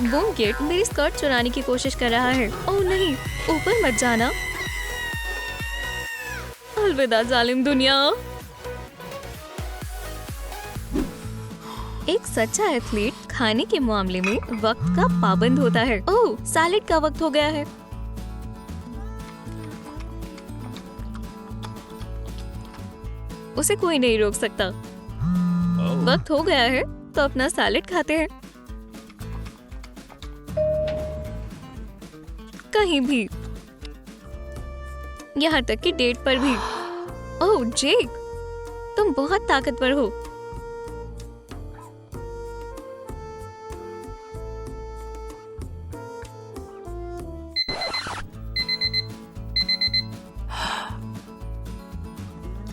बूमकिट मेरी स्कर्ट चुराने की कोशिश कर रहा है। ओह नहीं, ऊपर मत जाना। अलविदा जालिम दुनिया। एक सच्चा एथलीट खाने के मामले में वक्त का पाबंद होता है। ओह, सैलेड का वक्त हो गया है। उसे कोई नहीं रोक सकता। वक्त हो गया है तो अपना सैलेड खाते हैं। कहीं भी, यहाँ तक कि डेट पर भी। ओह जेक, तुम बहुत ताकतवर हो।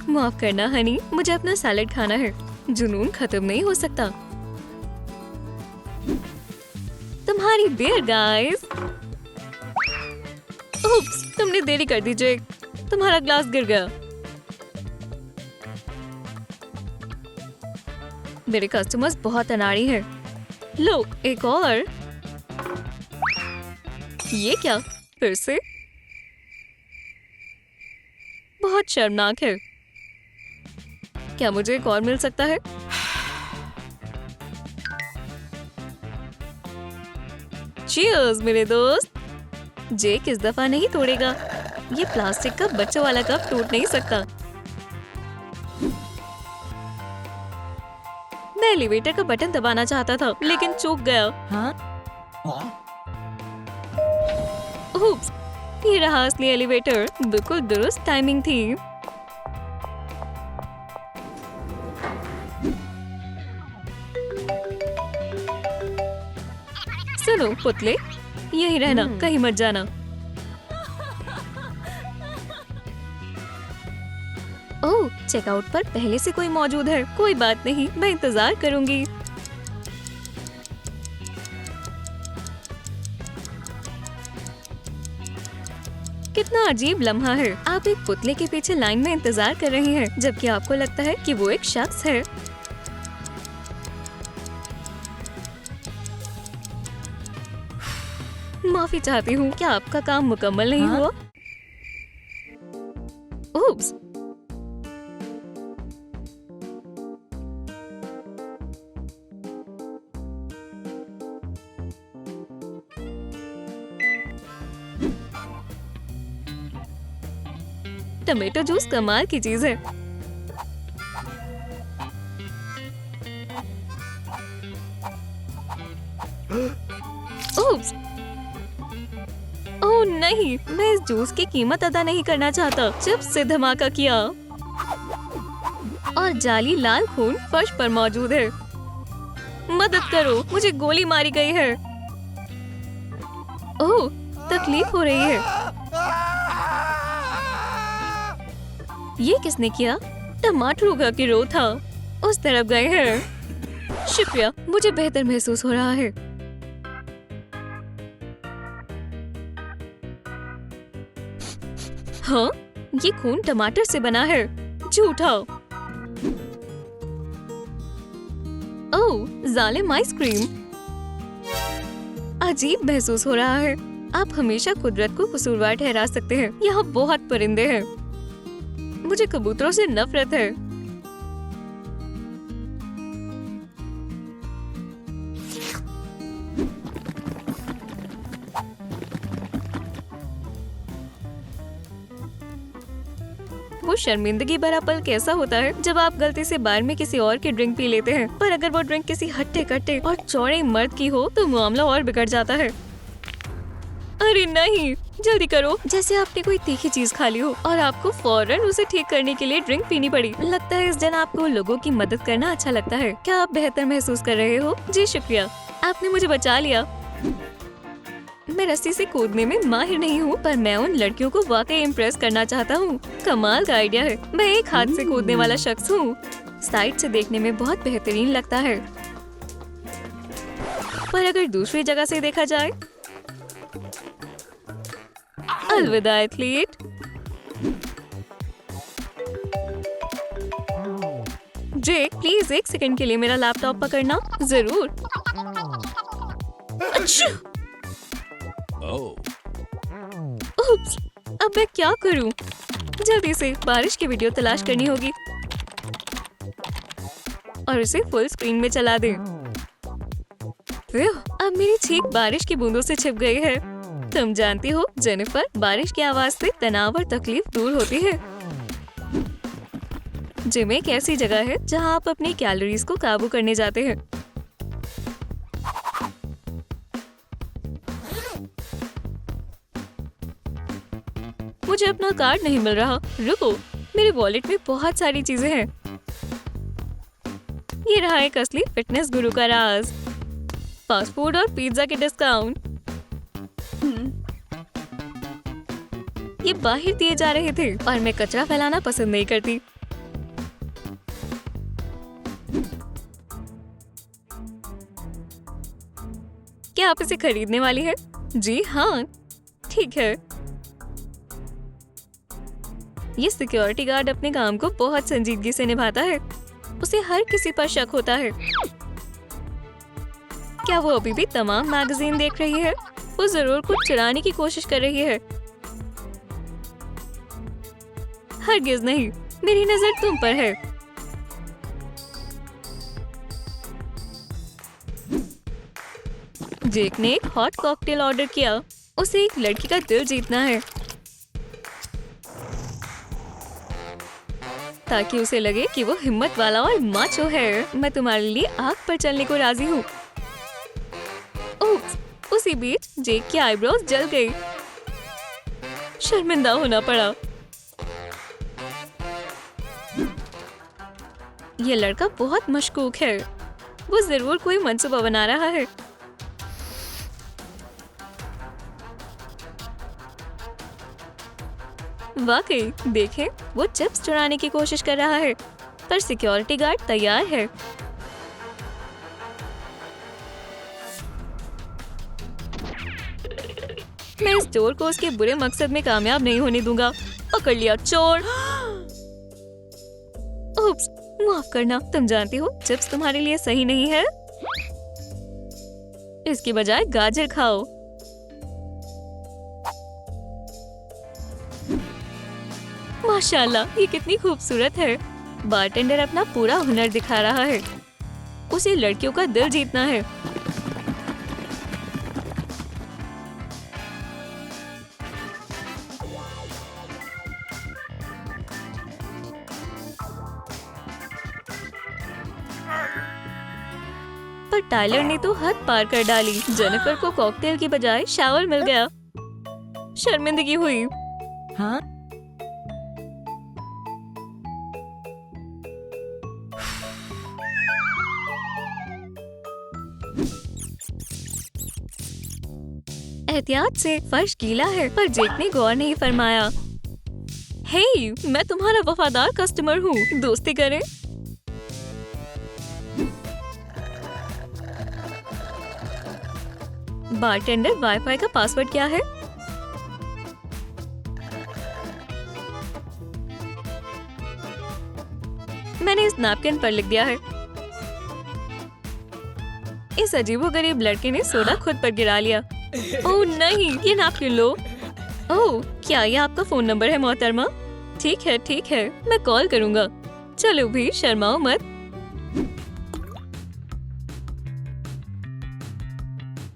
माफ करना हनी, मुझे अपना सैलेड खाना है। जुनून खत्म नहीं हो सकता। तुम्हारी देर गाइस। उप्स, तुमने देरी कर दी जेक। तुम्हारा ग्लास गिर गया। मेरे कस्टमर्स बहुत अनाड़ी हैं। लो, एक और। ये क्या? फिर से? बहुत शर्मनाक है। क्या मुझे एक और मिल सकता है? चीयर्स मेरे दोस्त। जेक इस दफा नहीं तोड़ेगा। ये प्लास्टिक का बच्चों वाला कप टूट नहीं सकता। मैं एलिवेटर का बटन दबाना चाहता था, लेकिन चूक गया। उप्स, ये रहा असली एलिवेटर। बिल्कुल दुरुस्त टाइमिंग थी। सुनो पुतले, यहीं रहना, कहीं मत जाना। ओह, चेकआउट पर पहले से कोई मौजूद है। कोई बात नहीं, मैं इंतजार करूंगी। कितना अजीब लम्हा है। आप एक पुतले के पीछे लाइन में इंतजार कर रही हैं, जबकि आपको लगता है कि वो एक शख्स है। माफी चाहती हूँ, क्या आपका काम मुकम्मल नहीं हुआ? उप्स। टमेटो जूस कमाल की चीज है। उप्स। ओह नहीं, मैं इस जूस की कीमत अदा नहीं करना चाहता। चिप्स से धमाका किया और जाली लाल खून फर्श पर मौजूद है। मदद करो, मुझे गोली मारी गई है। ओह, तकलीफ हो रही है। ये किसने किया? टमाटरों का गिरोह था। उस तरफ गए हैं। शुक्रिया, मुझे बेहतर महसूस हो रहा है। हाँ, ये खून टमाटर से बना है। झूठा। ओह, जालिम आइसक्रीम। अजीब महसूस हो रहा है। आप हमेशा कुदरत को कसूरवार ठहरा सकते हैं। यहाँ बहुत परिंदे हैं। मुझे कबूतरों से नफरत है। वो शर्मिंदगी भरा पल कैसा होता है जब आप गलती से बार में किसी और की ड्रिंक पी लेते हैं, पर अगर वो ड्रिंक किसी हट्टे कट्टे और चौड़े मर्द की हो तो मामला और बिगड़ जाता है। अरे नहीं, जल्दी करो। जैसे आपने कोई तीखी चीज खा ली हो और आपको फौरन उसे ठीक करने के लिए ड्रिंक पीनी पड़ी। लगता है इस दिन आपको लोगों की मदद करना अच्छा लगता है। क्या आप बेहतर महसूस कर रहे हो? जी शुक्रिया, आपने मुझे बचा लिया। मैं रस्सी से कूदने में माहिर नहीं हूँ, पर मैं उन लड़कियों को वाकई इम्प्रेस करना चाहता हूँ। कमाल का आइडिया है। मैं एक हाथ से कूदने वाला शख्स हूँ। साइड से देखने में बहुत बेहतरीन लगता है, पर अगर दूसरी जगह से देखा जाए। अलविदा एथलीट। जेक, प्लीज एक सेकंड के लिए मेरा लैपटॉप पकड़ना। जरूर। उप्स, अब मैं क्या करूं? जल्दी से बारिश की वीडियो तलाश करनी होगी और इसे फुल स्क्रीन में चला दें। अब मेरी छींक बारिश की बूंदों से छिप गई है। तुम जानती हो जेनिफर, बारिश की आवाज से तनाव और तकलीफ दूर होती है। जिम एक ऐसी जगह है जहां आप अपनी कैलोरीज को काबू करने जाते हैं। मुझे अपना कार्ड नहीं मिल रहा। रुको, मेरे वॉलेट में बहुत सारी चीजें हैं। ये रहा एक असली फिटनेस गुरु का राज, फास्ट फूड और पिज्जा के डिस्काउंट। ये बाहर दिए जा रहे थे और मैं कचरा फैलाना पसंद नहीं करती। क्या आप इसे खरीदने वाली है? जी हाँ, ठीक है। ये सिक्योरिटी गार्ड अपने काम को बहुत संजीदगी से निभाता है। उसे हर किसी पर शक होता है। क्या वो अभी भी तमाम मैगजीन देख रही है? वो जरूर कुछ चुराने की कोशिश कर रही है। हरगिज नहीं, मेरी नजर तुम पर है। जेक ने एक हॉट कॉकटेल ऑर्डर किया। उसे एक लड़की का दिल जीतना है ताकि उसे लगे कि वो हिम्मत वाला और माचो है। मैं तुम्हारे लिए आग पर चलने को राजी हूँ। उसी बीच जेक की आईब्रोज जल गई। शर्मिंदा होना पड़ा। ये लड़का बहुत मशकूक है। वो जरूर कोई मंसूबा बना रहा है। वाकई, देखें, वो चिप्स चुराने की कोशिश कर रहा है, पर सिक्योरिटी गार्ड तैयार है। मैं इस चोर को उसके बुरे मकसद में कामयाब नहीं होने दूंगा। पकड़ लिया चोर। उप्स, माफ करना। तुम जानती हो चिप्स तुम्हारे लिए सही नहीं है। इसकी बजाय गाजर खाओ। माशाल्लाह, ये कितनी खूबसूरत है। बारटेंडर अपना पूरा हुनर दिखा रहा है। उसे लड़कियों का दिल जीतना है। पर टायलर ने तो हद पार कर डाली। जेनिफर को कॉकटेल की बजाय शावर मिल गया। शर्मिंदगी हुई। हाँ? एहतियात से, फर्श गीला है। पर जेक ने गौर नहीं फरमाया। हे, मैं तुम्हारा वफादार कस्टमर हूँ। दोस्ती करें। बारटेंडर, वाईफाई का पासवर्ड क्या है? मैंने इस नैपकिन पर लिख दिया है। इस अजीबोगरीब लड़के ने सोडा खुद पर गिरा लिया। ओह नहीं, ये नैपकिन लो। ओह, क्या ये आपका फोन नंबर है मोहतरमा? ठीक है, मैं कॉल करूँगा। चलो भी, शर्माओ मत।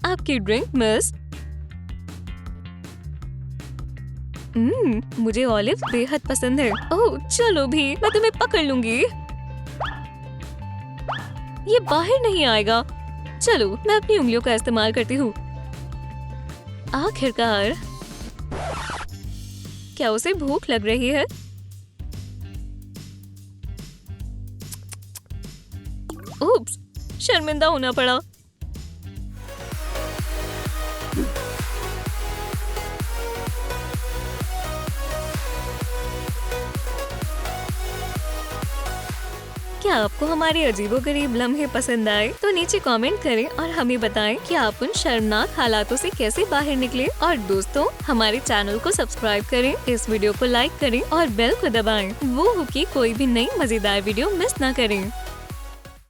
आपकी ड्रिंक मिस। मुझे ऑलिव बेहद पसंद है। ओह चलो भी, मैं तुम्हें पकड़ लूंगी। ये बाहर नहीं आएगा। चलो, मैं अपनी उंगलियों का इस्तेमाल करती हूँ। आखिरकार। क्या उसे भूख लग रही है? उप्स, शर्मिंदा होना पड़ा। क्या आपको हमारे अजीबोगरीब लम्हे पसंद आए? तो नीचे कमेंट करें और हमें बताएं कि आप उन शर्मनाक हालातों से कैसे बाहर निकले। और दोस्तों, हमारे चैनल को सब्सक्राइब करें, इस वीडियो को लाइक करें और बेल को दबाएं, वो हो कि कोई भी नई मजेदार वीडियो मिस ना करें।